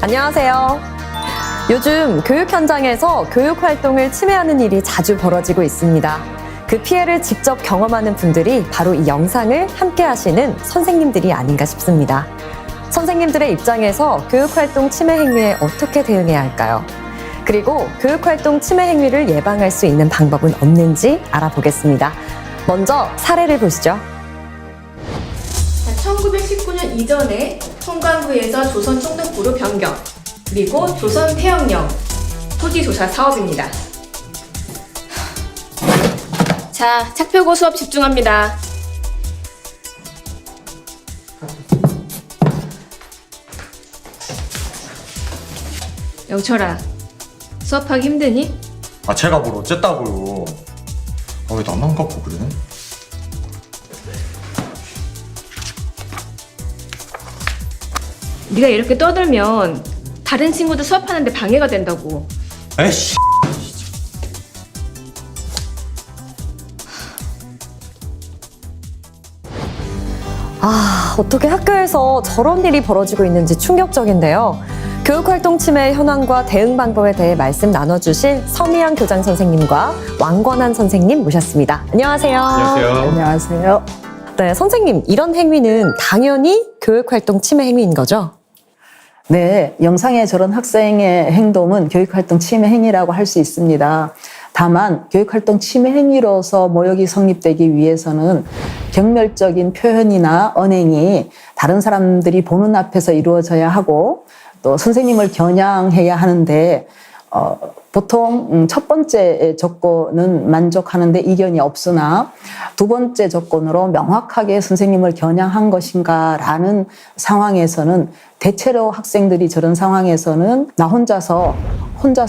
안녕하세요. 요즘 교육 현장에서 교육 활동을 침해하는 일이 자주 벌어지고 있습니다. 그 피해를 직접 경험하는 분들이 바로 이 영상을 함께 하시는 선생님들이 아닌가 싶습니다. 선생님들의 입장에서 교육 활동 침해 행위에 어떻게 대응해야 할까요? 그리고 교육 활동 침해 행위를 예방할 수 있는 방법은 없는지 알아보겠습니다. 먼저 사례를 보시죠. 1919년 이전에 통관부에서 조선총독부로 변경, 그리고 조선태영령 토지조사 사업입니다. 자, 착표고 수업 집중합니다. 영철아, 수업하기 힘드니? 제가 뭘 어쨌다고요. 왜 나만 갖고 그래? 네가 이렇게 떠들면 다른 친구들 수업하는데 방해가 된다고. 에이씨. 어떻게 학교에서 저런 일이 벌어지고 있는지 충격적인데요. 교육활동 침해 현황과 대응 방법에 대해 말씀 나눠주실 서미양 교장 선생님과 왕권한 선생님 모셨습니다. 안녕하세요. 안녕하세요. 안녕하세요. 네, 선생님, 이런 행위는 당연히 교육활동 침해 행위인 거죠? 네, 영상의 저런 학생의 행동은 교육활동 침해 행위라고 할 수 있습니다. 다만 교육활동 침해 행위로서 모욕이 성립되기 위해서는 경멸적인 표현이나 언행이 다른 사람들이 보는 앞에서 이루어져야 하고 또 선생님을 겨냥해야 하는데 보통 첫 번째 조건은 만족하는데 이견이 없으나 두 번째 조건으로 명확하게 선생님을 겨냥한 것인가라는 상황에서는 대체로 학생들이 저런 상황에서는 나 혼자서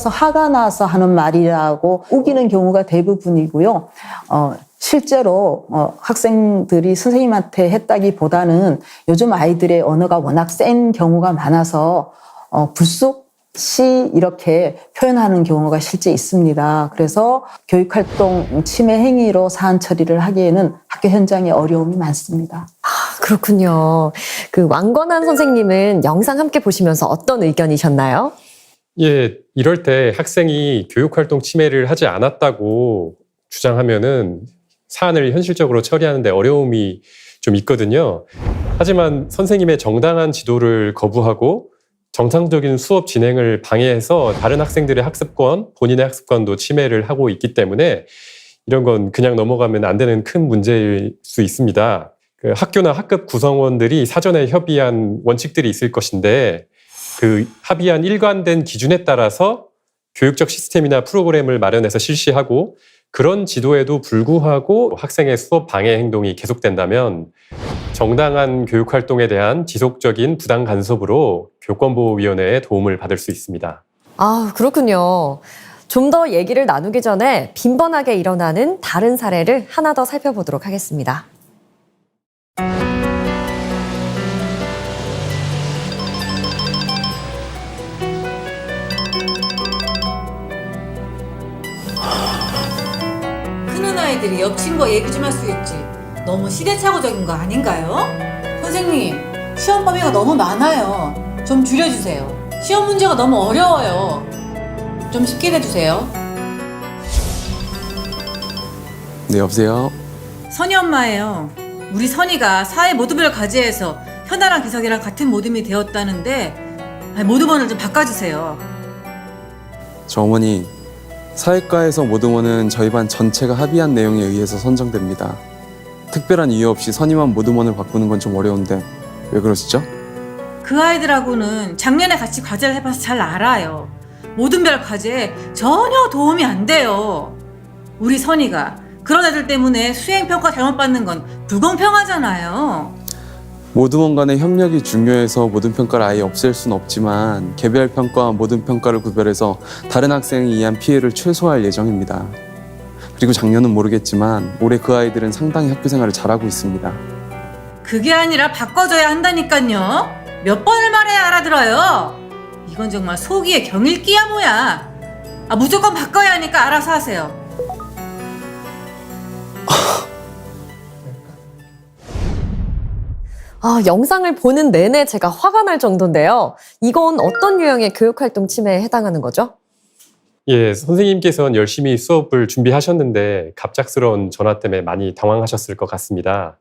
화가 나서 하는 말이라고 우기는 경우가 대부분이고요. 실제로 학생들이 선생님한테 했다기보다는 요즘 아이들의 언어가 워낙 센 경우가 많아서 불쑥시 이렇게 표현하는 경우가 실제 있습니다. 그래서 교육활동 침해 행위로 사안 처리를 하기에는 학교 현장에 어려움이 많습니다. 그렇군요. 그 왕권한 선생님은 영상 함께 보시면서 어떤 의견이셨나요? 예, 이럴 때 학생이 교육활동 침해를 하지 않았다고 주장하면은 사안을 현실적으로 처리하는데 어려움이 좀 있거든요. 하지만 선생님의 정당한 지도를 거부하고 정상적인 수업 진행을 방해해서 다른 학생들의 학습권, 본인의 학습권도 침해를 하고 있기 때문에 이런 건 그냥 넘어가면 안 되는 큰 문제일 수 있습니다. 그 학교나 학급 구성원들이 사전에 협의한 원칙들이 있을 것인데 그 합의한 일관된 기준에 따라서 교육적 시스템이나 프로그램을 마련해서 실시하고 그런 지도에도 불구하고 학생의 수업 방해 행동이 계속된다면 정당한 교육활동에 대한 지속적인 부당 간섭으로 교권보호위원회의 도움을 받을 수 있습니다. 그렇군요. 좀 더 얘기를 나누기 전에 빈번하게 일어나는 다른 사례를 하나 더 살펴보도록 하겠습니다. 크는 아이들이 옆 친구와 얘기 좀 할 수 있지. 너무 시대착오적인 거 아닌가요? 선생님, 시험 범위가 너무 많아요. 좀 줄여주세요. 시험 문제가 너무 어려워요. 좀 쉽게 내주세요. 네, 여보세요? 선희 엄마예요. 우리 선희가 사회 모두별 과제에서 현아랑 기석이랑 같은 모둠이 되었다는데 모둠원을 좀 바꿔주세요. 저 어머니, 사회과에서 모둠원은 저희 반 전체가 합의한 내용에 의해서 선정됩니다. 특별한 이유 없이 선임한 모둠원을 바꾸는 건 좀 어려운데 왜 그러시죠? 그 아이들하고는 작년에 같이 과제를 해봐서 잘 알아요. 모둠별 과제에 전혀 도움이 안 돼요. 우리 선희가 그런 애들 때문에 수행평가 잘못 받는 건 불공평하잖아요. 모둠원 간의 협력이 중요해서 모둠평가를 아예 없앨 순 없지만 개별 평가와 모둠평가를 구별해서 다른 학생에 의한 피해를 최소화할 예정입니다. 그리고 작년은 모르겠지만 올해 그 아이들은 상당히 학교 생활을 잘하고 있습니다. 그게 아니라 바꿔줘야 한다니까요. 몇 번을 말해야 알아들어요. 이건 정말 속이의 경일기야 뭐야. 무조건 바꿔야 하니까 알아서 하세요. 영상을 보는 내내 제가 화가 날 정도인데요. 이건 어떤 유형의 교육활동 침해에 해당하는 거죠? 예, 선생님께서는 열심히 수업을 준비하셨는데 갑작스러운 전화 때문에 많이 당황하셨을 것 같습니다.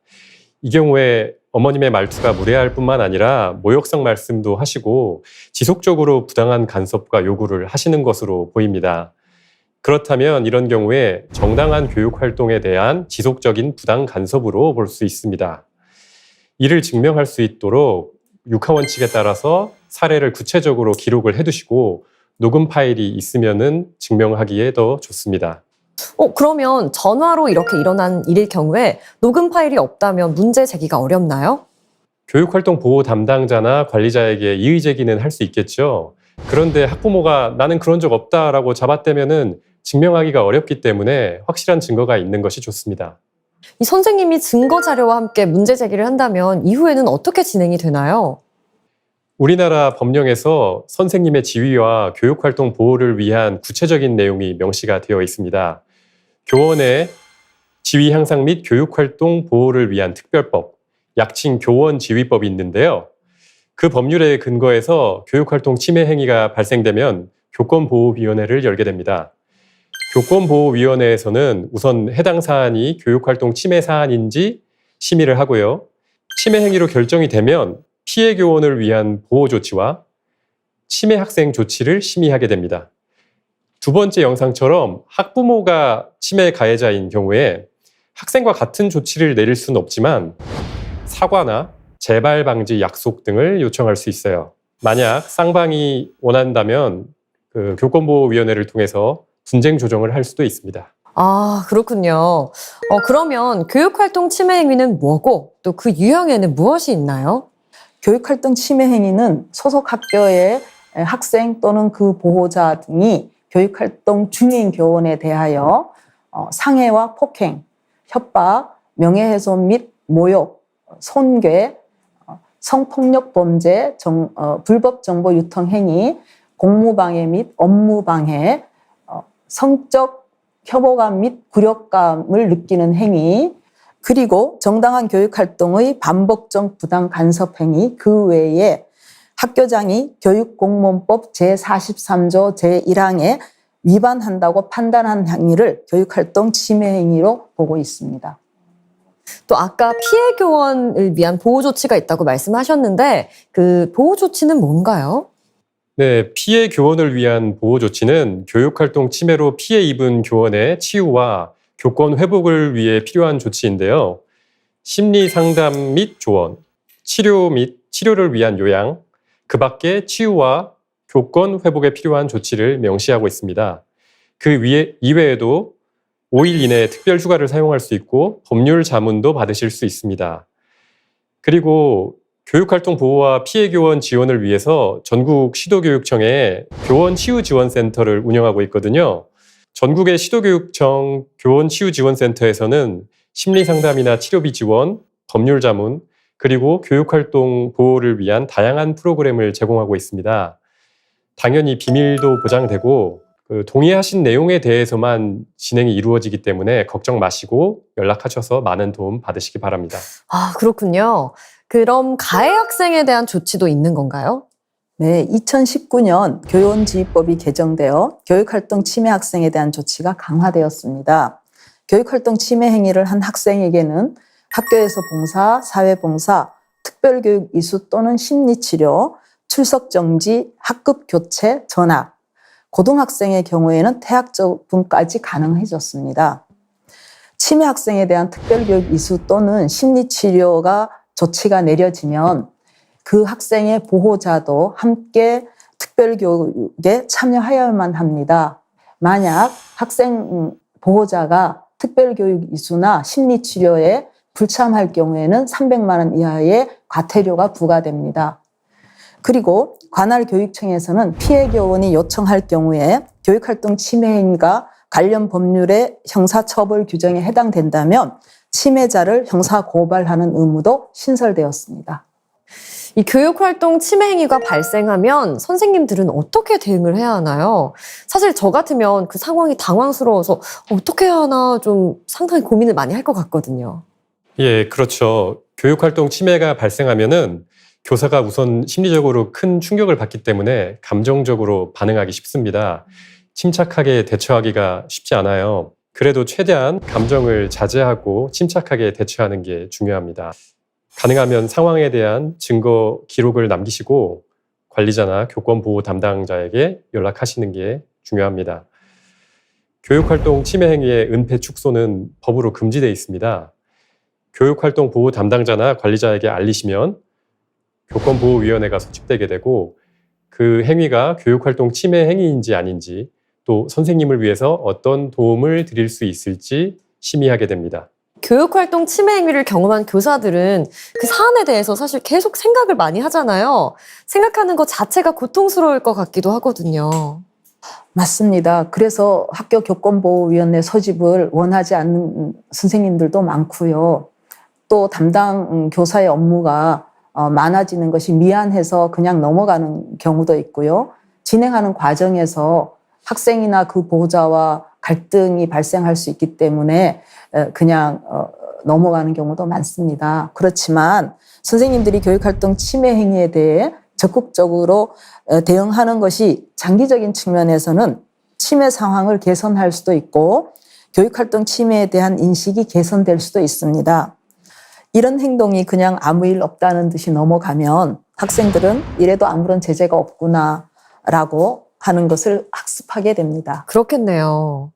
이 경우에 어머님의 말투가 무례할 뿐만 아니라 모욕성 말씀도 하시고 지속적으로 부당한 간섭과 요구를 하시는 것으로 보입니다. 그렇다면 이런 경우에 정당한 교육 활동에 대한 지속적인 부당 간섭으로 볼 수 있습니다. 이를 증명할 수 있도록 육하원칙에 따라서 사례를 구체적으로 기록을 해두시고 녹음 파일이 있으면은 증명하기에 더 좋습니다. 그러면 전화로 이렇게 일어난 일일 경우에 녹음 파일이 없다면 문제 제기가 어렵나요? 교육활동 보호 담당자나 관리자에게 이의 제기는 할 수 있겠죠. 그런데 학부모가 나는 그런 적 없다라고 잡아떼면은 증명하기가 어렵기 때문에 확실한 증거가 있는 것이 좋습니다. 이 선생님이 증거 자료와 함께 문제 제기를 한다면 이후에는 어떻게 진행이 되나요? 우리나라 법령에서 선생님의 지위와 교육활동 보호를 위한 구체적인 내용이 명시가 되어 있습니다. 교원의 지위 향상 및 교육활동 보호를 위한 특별법, 약칭 교원지휘법이 있는데요. 그 법률에 근거해서 교육활동 침해 행위가 발생되면 교권보호위원회를 열게 됩니다. 교권보호위원회에서는 우선 해당 사안이 교육활동 침해 사안인지 심의를 하고요. 침해 행위로 결정이 되면 피해 교원을 위한 보호 조치와 침해 학생 조치를 심의하게 됩니다. 두 번째 영상처럼 학부모가 침해 가해자인 경우에 학생과 같은 조치를 내릴 수는 없지만 사과나 재발 방지 약속 등을 요청할 수 있어요. 만약 쌍방이 원한다면 교권보호위원회를 통해서 분쟁 조정을 할 수도 있습니다. 그렇군요. 그러면 교육활동 침해 행위는 뭐고 또 그 유형에는 무엇이 있나요? 교육활동 침해 행위는 소속 학교의 학생 또는 그 보호자 등이 교육활동 중인 교원에 대하여 상해와 폭행, 협박, 명예훼손 및 모욕, 손괴, 성폭력 범죄, 불법 정보 유통 행위, 공무방해 및 업무방해, 성적 협오감 및 굴욕감을 느끼는 행위, 그리고 정당한 교육활동의 반복적 부당 간섭 행위, 그 외에 학교장이 교육공무원법 제43조 제1항에 위반한다고 판단한 행위를 교육활동 침해 행위로 보고 있습니다. 또 아까 피해 교원을 위한 보호 조치가 있다고 말씀하셨는데 그 보호 조치는 뭔가요? 네, 피해 교원을 위한 보호 조치는 교육활동 침해로 피해 입은 교원의 치유와 교권 회복을 위해 필요한 조치인데요. 심리 상담 및 조언, 치료 및 치료를 위한 요양, 그 밖에 치유와 교권 회복에 필요한 조치를 명시하고 있습니다. 그 이외에도 5일 이내에 특별 휴가를 사용할 수 있고 법률 자문도 받으실 수 있습니다. 그리고 교육활동 보호와 피해 교원 지원을 위해서 전국 시도교육청에 교원 치유 지원센터를 운영하고 있거든요. 전국의 시도교육청 교원 치유 지원센터에서는 심리상담이나 치료비 지원, 법률 자문, 그리고 교육활동 보호를 위한 다양한 프로그램을 제공하고 있습니다. 당연히 비밀도 보장되고 동의하신 내용에 대해서만 진행이 이루어지기 때문에 걱정 마시고 연락하셔서 많은 도움 받으시기 바랍니다. 그렇군요. 그럼 가해 학생에 대한 조치도 있는 건가요? 네, 2019년 교원지휘법이 개정되어 교육활동 침해 학생에 대한 조치가 강화되었습니다. 교육활동 침해 행위를 한 학생에게는 학교에서 봉사, 사회봉사, 특별교육 이수 또는 심리치료, 출석정지, 학급 교체, 전학, 고등학생의 경우에는 퇴학 처분까지 가능해졌습니다. 침해 학생에 대한 특별교육 이수 또는 심리치료가 조치가 내려지면 그 학생의 보호자도 함께 특별교육에 참여하여야만 합니다. 만약 학생 보호자가 특별교육 이수나 심리치료에 불참할 경우에는 300만 원 이하의 과태료가 부과됩니다. 그리고 관할 교육청에서는 피해 교원이 요청할 경우에 교육활동 침해 행위가 관련 법률의 형사처벌 규정에 해당된다면 침해자를 형사고발하는 의무도 신설되었습니다. 이 교육활동 침해 행위가 발생하면 선생님들은 어떻게 대응을 해야 하나요? 사실 저 같으면 그 상황이 당황스러워서 어떻게 해야 하나 좀 상당히 고민을 많이 할 것 같거든요. 예, 그렇죠. 교육활동 침해가 발생하면은 교사가 우선 심리적으로 큰 충격을 받기 때문에 감정적으로 반응하기 쉽습니다. 침착하게 대처하기가 쉽지 않아요. 그래도 최대한 감정을 자제하고 침착하게 대처하는 게 중요합니다. 가능하면 상황에 대한 증거 기록을 남기시고 관리자나 교권보호 담당자에게 연락하시는 게 중요합니다. 교육활동 침해 행위의 은폐 축소는 법으로 금지되어 있습니다. 교육활동 보호 담당자나 관리자에게 알리시면 교권보호위원회가 소집되게 되고 그 행위가 교육활동 침해 행위인지 아닌지 또 선생님을 위해서 어떤 도움을 드릴 수 있을지 심의하게 됩니다. 교육활동 침해 행위를 경험한 교사들은 그 사안에 대해서 사실 계속 생각을 많이 하잖아요. 생각하는 것 자체가 고통스러울 것 같기도 하거든요. 맞습니다. 그래서 학교 교권보호위원회 소집을 원하지 않는 선생님들도 많고요. 또 담당 교사의 업무가 많아지는 것이 미안해서 그냥 넘어가는 경우도 있고요. 진행하는 과정에서 학생이나 그 보호자와 갈등이 발생할 수 있기 때문에 그냥 넘어가는 경우도 많습니다. 그렇지만 선생님들이 교육활동 침해 행위에 대해 적극적으로 대응하는 것이 장기적인 측면에서는 침해 상황을 개선할 수도 있고 교육활동 침해에 대한 인식이 개선될 수도 있습니다. 이런 행동이 그냥 아무 일 없다는 듯이 넘어가면 학생들은 이래도 아무런 제재가 없구나라고 하는 것을 학습하게 됩니다. 그렇겠네요.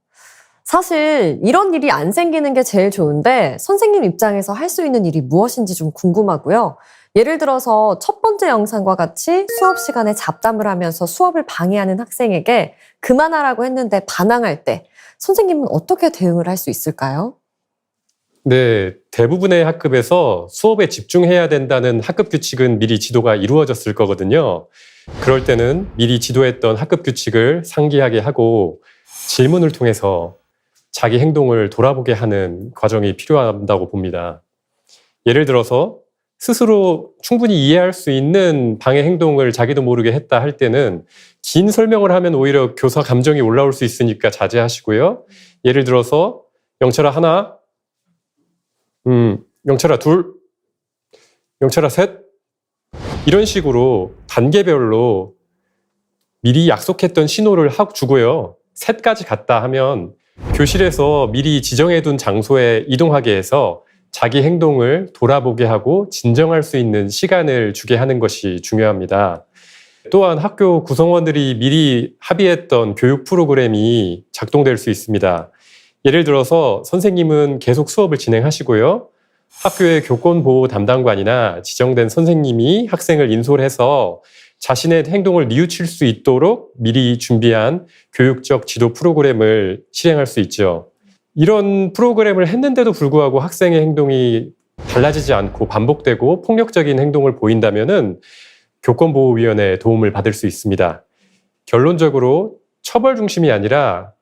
사실 이런 일이 안 생기는 게 제일 좋은데 선생님 입장에서 할 수 있는 일이 무엇인지 좀 궁금하고요. 예를 들어서 첫 번째 영상과 같이 수업 시간에 잡담을 하면서 수업을 방해하는 학생에게 그만하라고 했는데 반항할 때 선생님은 어떻게 대응을 할 수 있을까요? 네, 대부분의 학급에서 수업에 집중해야 된다는 학급 규칙은 미리 지도가 이루어졌을 거거든요. 그럴 때는 미리 지도했던 학급 규칙을 상기하게 하고 질문을 통해서 자기 행동을 돌아보게 하는 과정이 필요하다고 봅니다. 예를 들어서 스스로 충분히 이해할 수 있는 방해 행동을 자기도 모르게 했다 할 때는 긴 설명을 하면 오히려 교사 감정이 올라올 수 있으니까 자제하시고요. 예를 들어서 영철아 하나, 영철아 둘, 영철아 셋 이런 식으로 단계별로 미리 약속했던 신호를 하고 주고요. 셋까지 갔다 하면 교실에서 미리 지정해둔 장소에 이동하게 해서 자기 행동을 돌아보게 하고 진정할 수 있는 시간을 주게 하는 것이 중요합니다. 또한 학교 구성원들이 미리 합의했던 교육 프로그램이 작동될 수 있습니다. 예를 들어서 선생님은 계속 수업을 진행하시고요. 학교의 교권보호 담당관이나 지정된 선생님이 학생을 인솔해서 자신의 행동을 뉘우칠 수 있도록 미리 준비한 교육적 지도 프로그램을 실행할 수 있죠. 이런 프로그램을 했는데도 불구하고 학생의 행동이 달라지지 않고 반복되고 폭력적인 행동을 보인다면은 교권보호위원회의 도움을 받을 수 있습니다. 결론적으로 처벌 중심이 아니라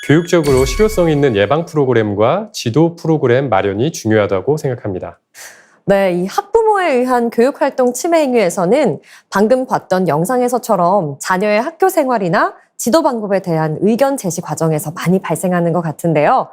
교육적으로 실효성 있는 예방 프로그램과 지도 프로그램 마련이 중요하다고 생각합니다. 네, 이 학부모에 의한 교육활동 침해 행위에서는 방금 봤던 영상에서처럼 자녀의 학교 생활이나 지도 방법에 대한 의견 제시 과정에서 많이 발생하는 것 같은데요.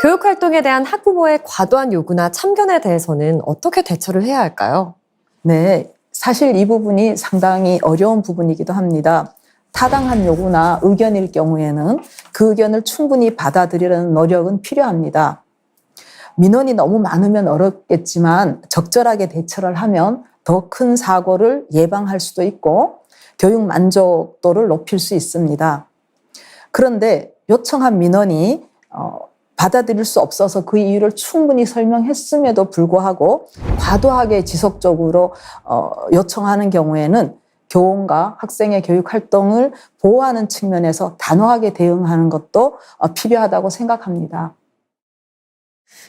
교육활동에 대한 학부모의 과도한 요구나 참견에 대해서는 어떻게 대처를 해야 할까요? 네, 사실 이 부분이 상당히 어려운 부분이기도 합니다. 타당한 요구나 의견일 경우에는 그 의견을 충분히 받아들이려는 노력은 필요합니다. 민원이 너무 많으면 어렵겠지만 적절하게 대처를 하면 더 큰 사고를 예방할 수도 있고 교육 만족도를 높일 수 있습니다. 그런데 요청한 민원이 받아들일 수 없어서 그 이유를 충분히 설명했음에도 불구하고 과도하게 지속적으로 요청하는 경우에는 교원과 학생의 교육 활동을 보호하는 측면에서 단호하게 대응하는 것도 필요하다고 생각합니다.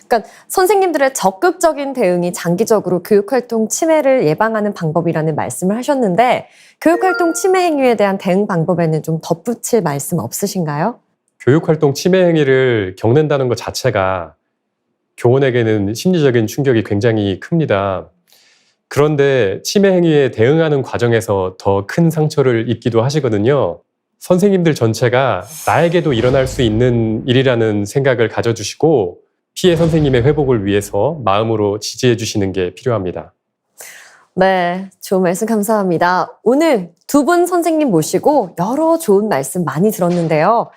그러니까 선생님들의 적극적인 대응이 장기적으로 교육활동 침해를 예방하는 방법이라는 말씀을 하셨는데 교육활동 침해 행위에 대한 대응 방법에는 좀 덧붙일 말씀 없으신가요? 교육활동 침해 행위를 겪는다는 것 자체가 교원에게는 심리적인 충격이 굉장히 큽니다. 그런데 침해 행위에 대응하는 과정에서 더 큰 상처를 입기도 하시거든요. 선생님들 전체가 나에게도 일어날 수 있는 일이라는 생각을 가져주시고 피해 선생님의 회복을 위해서 마음으로 지지해 주시는 게 필요합니다. 네, 좋은 말씀 감사합니다. 오늘 두 분 선생님 모시고 여러 좋은 말씀 많이 들었는데요.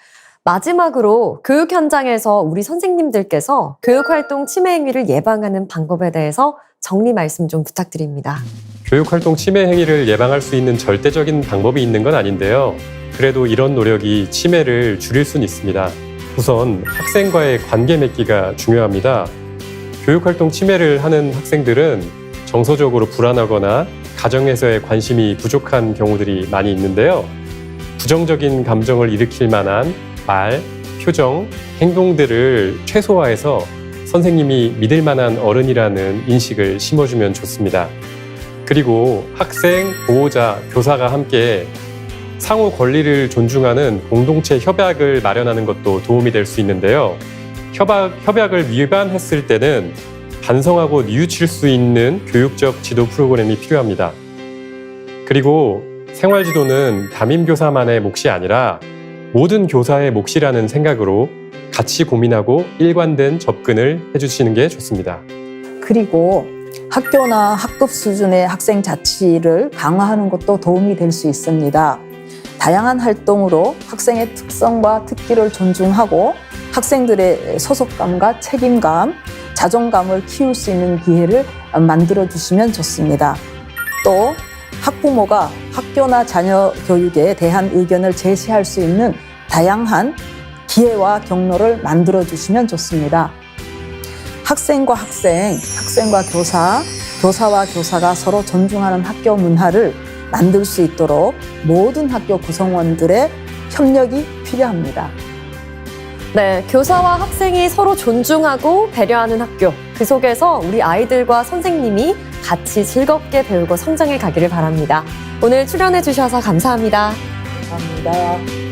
마지막으로 교육 현장에서 우리 선생님들께서 교육활동 침해 행위를 예방하는 방법에 대해서 정리 말씀 좀 부탁드립니다. 교육활동 침해 행위를 예방할 수 있는 절대적인 방법이 있는 건 아닌데요. 그래도 이런 노력이 침해를 줄일 수는 있습니다. 우선 학생과의 관계 맺기가 중요합니다. 교육활동 침해를 하는 학생들은 정서적으로 불안하거나 가정에서의 관심이 부족한 경우들이 많이 있는데요. 부정적인 감정을 일으킬 만한 말, 표정, 행동들을 최소화해서 선생님이 믿을 만한 어른이라는 인식을 심어주면 좋습니다. 그리고 학생, 보호자, 교사가 함께 상호 권리를 존중하는 공동체 협약을 마련하는 것도 도움이 될 수 있는데요. 협약을 위반했을 때는 반성하고 뉘우칠 수 있는 교육적 지도 프로그램이 필요합니다. 그리고 생활지도는 담임교사만의 몫이 아니라 모든 교사의 몫이라는 생각으로 같이 고민하고 일관된 접근을 해주시는 게 좋습니다. 그리고 학교나 학급 수준의 학생 자치를 강화하는 것도 도움이 될 수 있습니다. 다양한 활동으로 학생의 특성과 특기를 존중하고 학생들의 소속감과 책임감, 자존감을 키울 수 있는 기회를 만들어 주시면 좋습니다. 또 학부모가 학교나 자녀 교육에 대한 의견을 제시할 수 있는 다양한 기회와 경로를 만들어 주시면 좋습니다. 학생과 학생, 학생과 교사, 교사와 교사가 서로 존중하는 학교 문화를 만들 수 있도록 모든 학교 구성원들의 협력이 필요합니다. 네, 교사와 학생이 서로 존중하고 배려하는 학교. 그 속에서 우리 아이들과 선생님이 같이 즐겁게 배우고 성장해 가기를 바랍니다. 오늘 출연해 주셔서 감사합니다. 감사합니다.